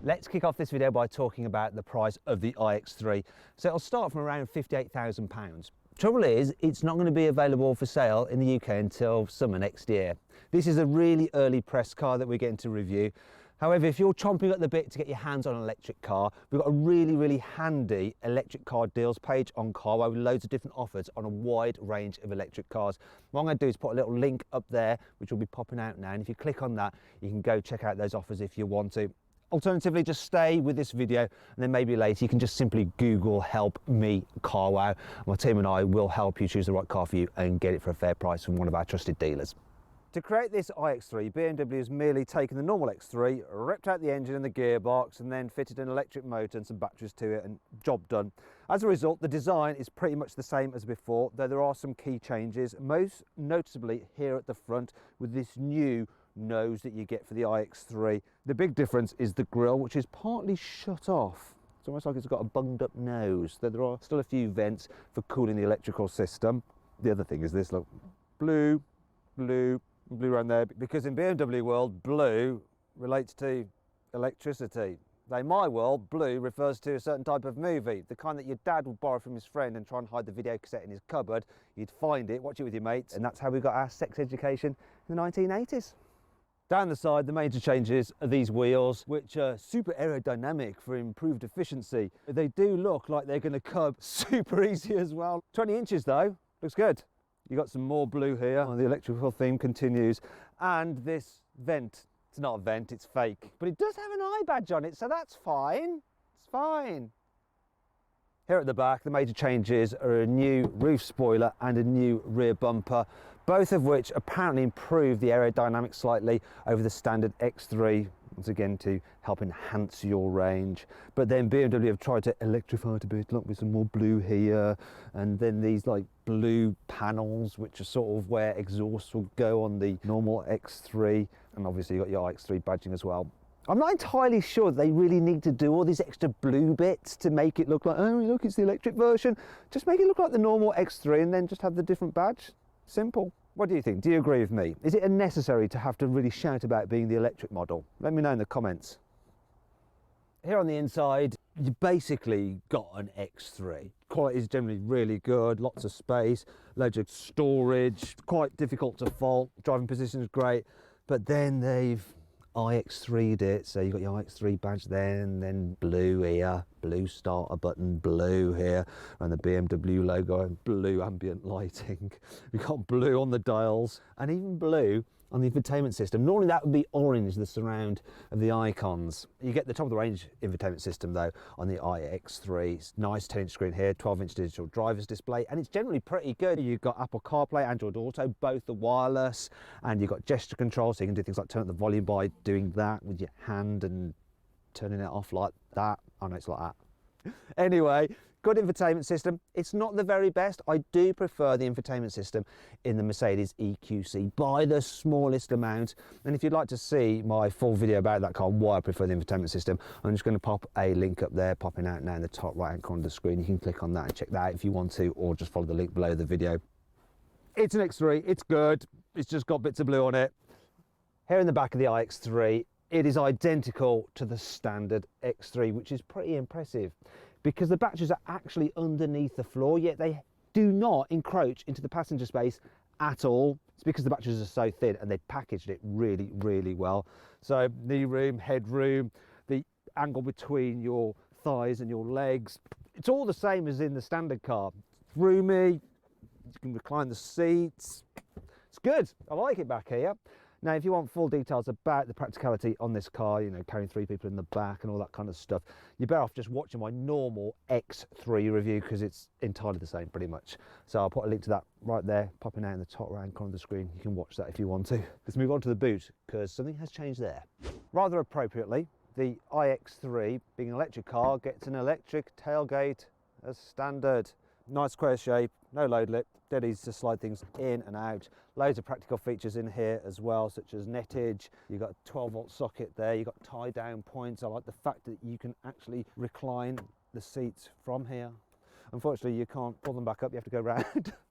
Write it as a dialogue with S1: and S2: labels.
S1: Let's kick off this video by talking about the price of the iX3. So it'll start from around £58,000. Trouble is, it's not going to be available for sale in the UK until summer next year. This is a really early press car that we're getting to review. However, if you're chomping at the bit to get your hands on an electric car, we've got a really handy electric car deals page on Carwow with loads of different offers on a wide range of electric cars. What I'm going to do is put a little link up there, which will be popping out now. And if you click on that, you can go check out those offers if you want to. Alternatively, just stay with this video, and then maybe later you can just simply Google "Help Me Carwow." My team and I will help you choose the right car for you and get it for a fair price from one of our trusted dealers. To create this iX3, BMW has merely taken the normal X3, ripped out the engine and the gearbox, and then fitted an electric motor and some batteries to it, and job done. As a result, the design is pretty much the same as before, though there are some key changes, most noticeably here at the front with this new nose that you get for the iX3. The big difference is the grille, which is partly shut off. It's almost like it's got a bunged up nose, though there are still a few vents for cooling the electrical system. The other thing is this, look, blue around there, because in BMW world, blue relates to electricity. Now, in my world, blue refers to a certain type of movie, the kind that your dad would borrow from his friend and try and hide the video cassette in his cupboard. You'd find it, watch it with your mates, and that's how we got our sex education in the 1980s. Down the side, the major changes are these wheels, which are super aerodynamic for improved efficiency. They do look like they're going to curb super easy as well. 20 inches though, looks good. You got some more blue here. Oh, the electrical theme continues. And this vent, it's not a vent, it's fake. But it does have an eye badge on it, so that's fine. It's fine. Here at the back, the major changes are a new roof spoiler and a new rear bumper, both of which apparently improve the aerodynamics slightly over the standard X3, once again to help enhance your range. But then BMW have tried to electrify it a bit, look, with some more blue here, and then these like blue panels, which are sort of where exhaust will go on the normal X3, and obviously you've got your iX3 badging as well. I'm not entirely sure they really need to do all these extra blue bits to make it look like, oh look, it's the electric version. Just make it look like the normal X3 and then just have the different badge. Simple. What do you think? Do you agree with me? Is it unnecessary to have to really shout about being the electric model? Let me know in the comments. Here on the inside, you basically got an X3. Quality is generally really good, lots of space, loads of storage, quite difficult to fault. Driving position is great, but then they've iX3'd it, so you've got your iX3 badge there, and then blue here, blue starter button, blue here, and the BMW logo, and blue ambient lighting. We've got blue on the dials, and even blue on the infotainment system. Normally that would be orange, the surround of the icons. You get the top of the range infotainment system though on the iX3. It's nice 10-inch screen here, 12-inch digital driver's display, and it's generally pretty good. You've got Apple CarPlay, Android Auto, both are wireless, and you've got gesture control, so you can do things like turn up the volume by doing that with your hand and turning it off like that. Oh no, it's like that. Anyway, good infotainment system. It's not the very best. I do prefer the infotainment system in the Mercedes EQC by the smallest amount. And if you'd like to see my full video about that car, why I prefer the infotainment system, I'm just going to pop a link up there, popping out now in the top right hand corner of the screen. You can click on that and check that out if you want to, or just follow the link below the video. It's an X3, it's good. It's just got bits of blue on it. Here in the back of the iX3, it is identical to the standard X3, which is pretty impressive because the batteries are actually underneath the floor, yet they do not encroach into the passenger space at all. It's because the batteries are so thin and they packaged it really well. So knee room, head room, the angle between your thighs and your legs, it's all the same as in the standard car. It's roomy, you can recline the seats. It's good, I like it back here. Now, if you want full details about the practicality on this car, you know, carrying 3 people in the back and all that kind of stuff, you're better off just watching my normal X3 review because it's entirely the same pretty much. So I'll put a link to that right there, popping out in the top right corner of the screen. You can watch that if you want to. Let's move on to the boot because something has changed there. Rather appropriately, the iX3, being an electric car, gets an electric tailgate as standard. Nice square shape, no load lip, dead easy to slide things in and out. Loads of practical features in here as well, such as nettage. You've got a 12-volt socket there, you've got tie down points. I like the fact that you can actually recline the seats from here. Unfortunately, you can't pull them back up, you have to go round.